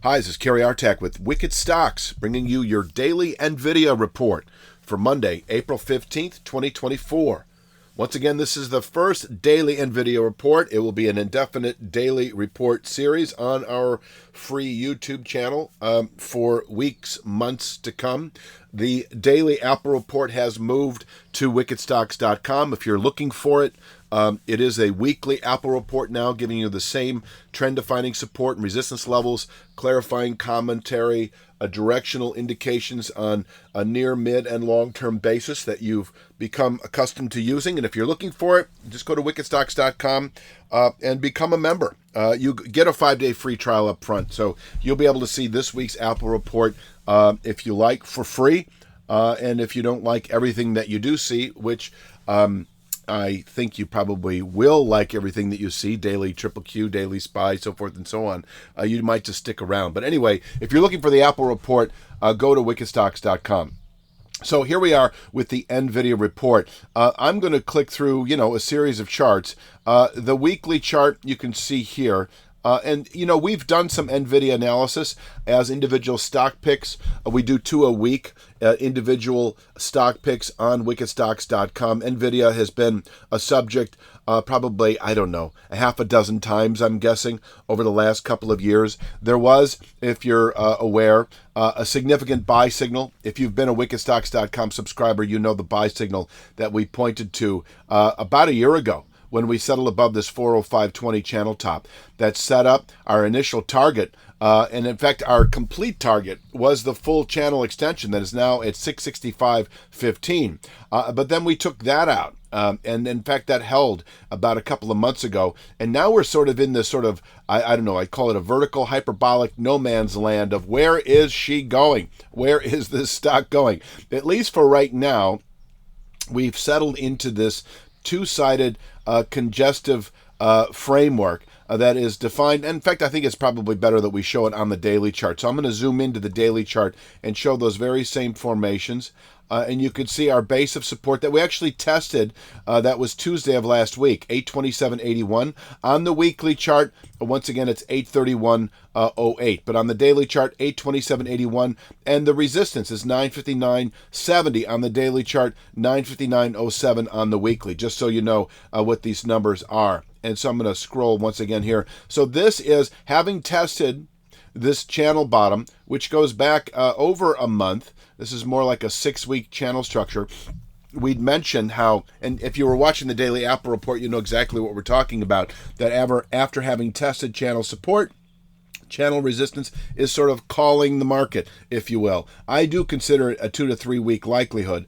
Hi, this is Kerry Artak with Wicked Stocks, bringing you your daily NVIDIA report for Monday, April 15th, 2024. Once again, this is the first daily NVIDIA report. It will be an indefinite daily report series on our free YouTube channel for weeks, months to come. The daily Apple report has moved to wickedstocks.com. If you're looking for it, it is a weekly Apple report now, giving you the same trend-defining support and resistance levels, clarifying commentary, directional indications on a near, mid, and long-term basis that you've become accustomed to using. And if you're looking for it, just go to wickedstocks.com and become a member. You get a 5-day free trial up front, so you'll be able to see this week's Apple report if you like for free, and if you don't like everything that you do see, which I think you probably will like everything that you see, daily triple Q, daily SPY, so forth and so on. You might just stick around. But anyway, if you're looking for the Apple report, go to wickedstocks.com. So here we are with the NVIDIA report. I'm going to click through, a series of charts. The weekly chart you can see here. And we've done some NVIDIA analysis as individual stock picks. We do 2 a week, individual stock picks on wickedstocks.com. NVIDIA has been a subject probably, a half a dozen times, I'm guessing, over the last couple of years. There was, if you're aware, a significant buy signal. If you've been a wickedstocks.com subscriber, you know the buy signal that we pointed to about a year ago, when we settled above this 405.20 channel top. That set up our initial target, and in fact our complete target was the full channel extension that is now at 665.15. But then we took that out, and in fact that held about a couple of months ago, and now we're sort of in this sort of, I call it a vertical hyperbolic no man's land of where is she going? Where is this stock going? At least for right now, we've settled into this two-sided congestive framework that is defined. In fact, I think it's probably better that we show it on the daily chart. So I'm going to zoom into the daily chart and show those very same formations. And you can see our base of support that we actually tested. That was Tuesday of last week, 827.81. On the weekly chart, once again, it's 831.08. But on the daily chart, 827.81. And the resistance is 959.70 on the daily chart, 959.07 on the weekly, just so you know what these numbers are. And so I'm going to scroll once again here. So this is having tested this channel bottom, which goes back over a month. This is more like a 6-week channel structure. We'd mentioned how, and if you were watching the daily Apple report, you know exactly what we're talking about, that after having tested channel support, channel resistance is sort of calling the market, if you will. I do consider it a 2 to 3 week likelihood,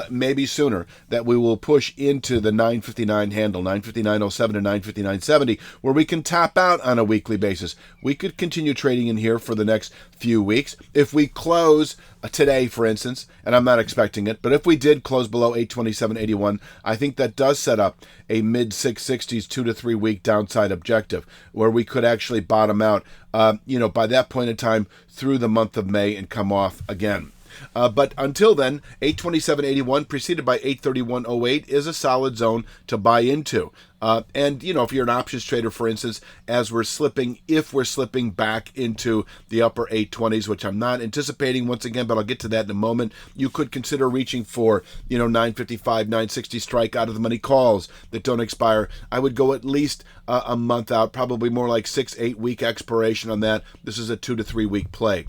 maybe sooner, that we will push into the 959 handle, 959.07 to 959.70, where we can tap out on a weekly basis. We could continue trading in here for the next few weeks. If we close today, for instance, and I'm not expecting it, but if we did close below 827.81, I think that does set up a mid-660s 2 to 3 week downside objective, where we could actually bottom out, by that point in time through the month of May and come off again. But until then, 827.81 preceded by 831.08 is a solid zone to buy into. And, if you're an options trader, for instance, if we're slipping back into the upper 820s, which I'm not anticipating once again, but I'll get to that in a moment, you could consider reaching for, 955, 960 strike out of the money calls that don't expire. I would go at least a month out, probably more like 6-8 week expiration on that. This is a 2 to 3 week play.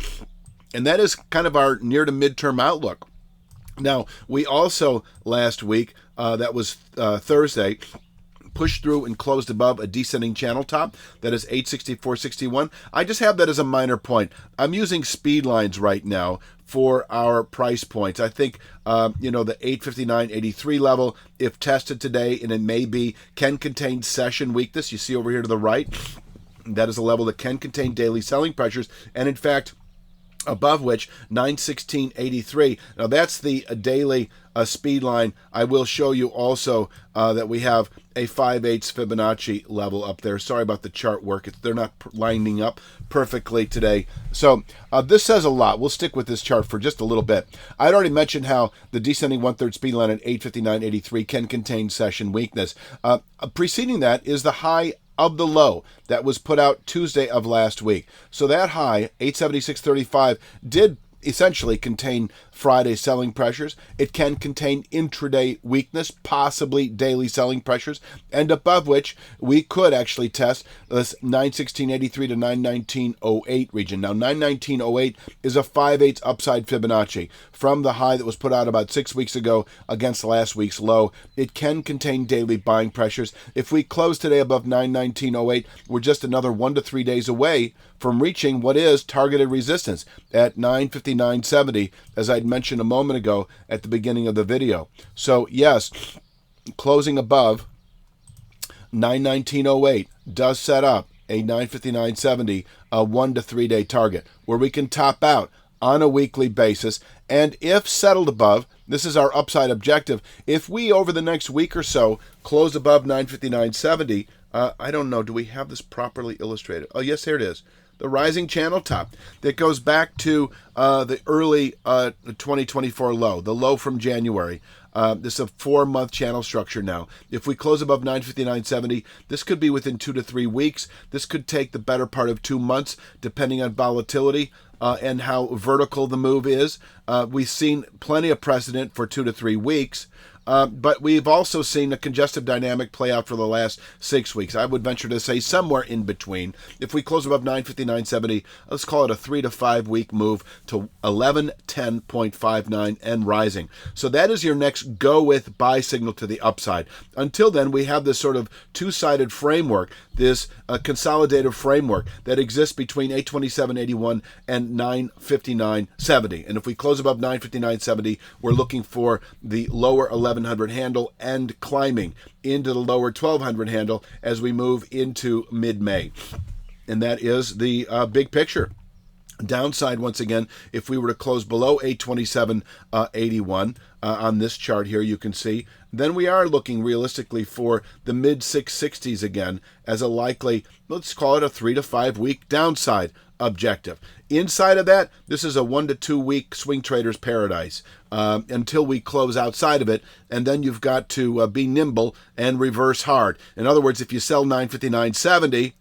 And that is kind of our near to midterm outlook. Now, we also last week, that was Thursday, pushed through and closed above a descending channel top. That is 864.61. I just have that as a minor point. I'm using speed lines right now for our price points. I think, the 859.83 level, if tested today, and it can contain session weakness. You see over here to the right, that is a level that can contain daily selling pressures. And in fact, above which 916.83. Now that's the daily speed line. I will show you also that we have a 5/8 Fibonacci level up there. Sorry about the chart work. They're not lining up perfectly today. So this says a lot. We'll stick with this chart for just a little bit. I'd already mentioned how the descending 1/3 speed line at 859.83 can contain session weakness. Preceding that is the high of the low that was put out Tuesday of last week. So that high, 876.35, did essentially contain Friday selling pressures. It can contain intraday weakness, possibly daily selling pressures, and above which we could actually test this 916.83 to 919.08 region. Now, 919.08 is a 5/8 upside Fibonacci from the high that was put out about 6 weeks ago against last week's low. It can contain daily buying pressures. If we close today above 919.08, we're just another 1 to 3 days away from reaching what is targeted resistance at 959.70, as I'd mentioned a moment ago at the beginning of the video. So yes, closing above 919.08 does set up a 959.70, a 1 to 3 day target where we can top out on a weekly basis. And if settled above, this is our upside objective. If we, over the next week or so, close above 959.70, I don't know, do we have this properly illustrated? Oh, yes, here it is. The rising channel top that goes back to the early 2024 low, the low from January. This is a 4-month channel structure now. If we close above 959.70, this could be within 2 to 3 weeks. This could take the better part of 2 months, depending on volatility and how vertical the move is. We've seen plenty of precedent for 2 to 3 weeks. But we've also seen a congestive dynamic play out for the last 6 weeks. I would venture to say somewhere in between. If we close above 959.70, let's call it a 3 to 5 week move to 1110.59 and rising. So that is your next go with buy signal to the upside. Until then, we have this sort of two-sided framework, this consolidated framework that exists between 827.81 and 959.70. And if we close above 959.70, we're looking for the lower 1100 handle and climbing into the lower 1200 handle as we move into mid-May. And that is the big picture. Downside, once again, if we were to close below 827.81 on this chart here, you can see, then we are looking realistically for the mid-660s again as a likely, let's call it a 3 to 5 week downside objective. Inside of that, this is a 1 to 2 week swing trader's paradise until we close outside of it, and then you've got to be nimble and reverse hard. In other words, if you sell 959.70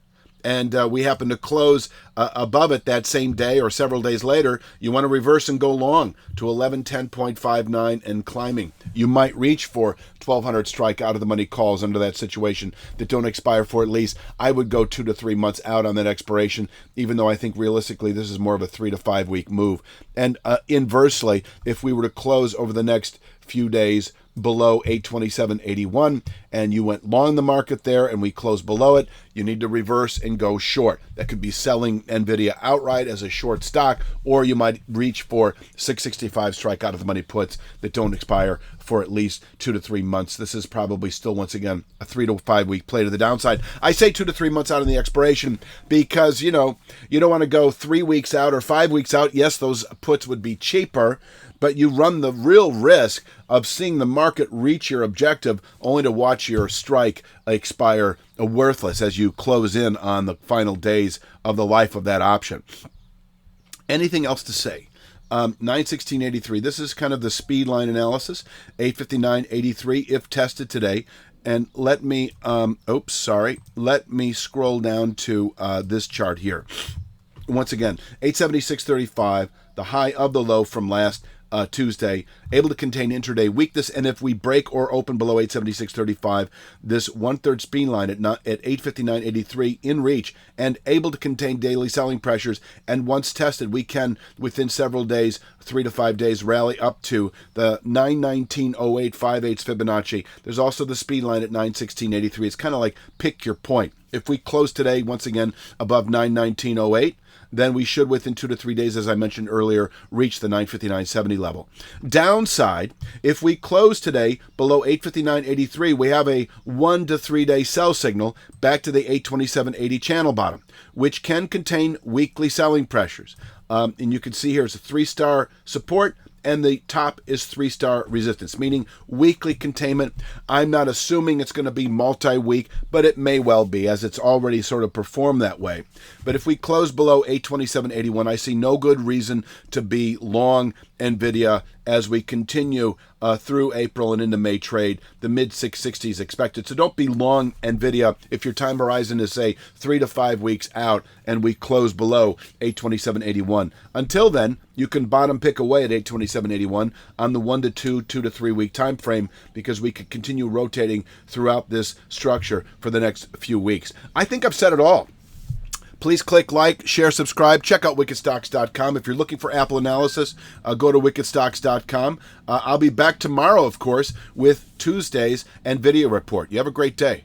and we happen to close above it that same day or several days later, you want to reverse and go long to 1110.59 and climbing. You might reach for 1200 strike out of the money calls under that situation that don't expire for at least, I would go 2 to 3 months out on that expiration, even though I think realistically this is more of a 3 to 5 week move. And inversely, if we were to close over the next few days below 827.81 and you went long the market there and we closed below it, you need to reverse and go short. That could be selling NVIDIA outright as a short stock, or you might reach for 665 strike out of the money puts that don't expire for at least 2 to 3 months. This is probably still, once again, a 3 to 5 week play to the downside. I say 2 to 3 months out on the expiration because, you don't want to go 3 weeks out or 5 weeks out. Yes, those puts would be cheaper, but you run the real risk of seeing the market reach your objective only to watch your strike expire worthless as you close in on the final days of the life of that option. Anything else to say? 916.83, this is kind of the speed line analysis. 859.83 if tested today. And let me, let me scroll down to this chart here. Once again, 876.35, the high of the low from last Tuesday, able to contain intraday weakness, and if we break or open below 876.35, this 1/3 speed line at 859.83 in reach and able to contain daily selling pressures, and once tested, we can, within several days, 3 to 5 days, rally up to the 919.08 5/8 Fibonacci. There's also the speed line at 916.83. It's kind of like pick your point. If we close today, once again, above 919.08, then we should, within 2 to 3 days, as I mentioned earlier, reach the 959.70 level. Downside, if we close today below 859.83, we have a 1 to 3 day sell signal back to the 827.80 channel bottom, which can contain weekly selling pressures. And you can see here it's a 3-star support, and the top is 3-star resistance, meaning weekly containment. I'm not assuming it's going to be multi-week, but it may well be, as it's already sort of performed that way. But if we close below 827.81, I see no good reason to be long NVIDIA as we continue through April and into May trade. The mid 660s expected. So don't be long NVIDIA if your time horizon is, say, 3 to 5 weeks out and we close below 827.81. Until then, you can bottom pick away at 827.81 on the 1 to 2, 2 to 3 week time frame, because we could continue rotating throughout this structure for the next few weeks. I think I've said it all. Please click like, share, subscribe. Check out wickedstocks.com. If you're looking for Apple analysis, go to wickedstocks.com. I'll be back tomorrow, of course, with Tuesday's NVIDIA report. You have a great day.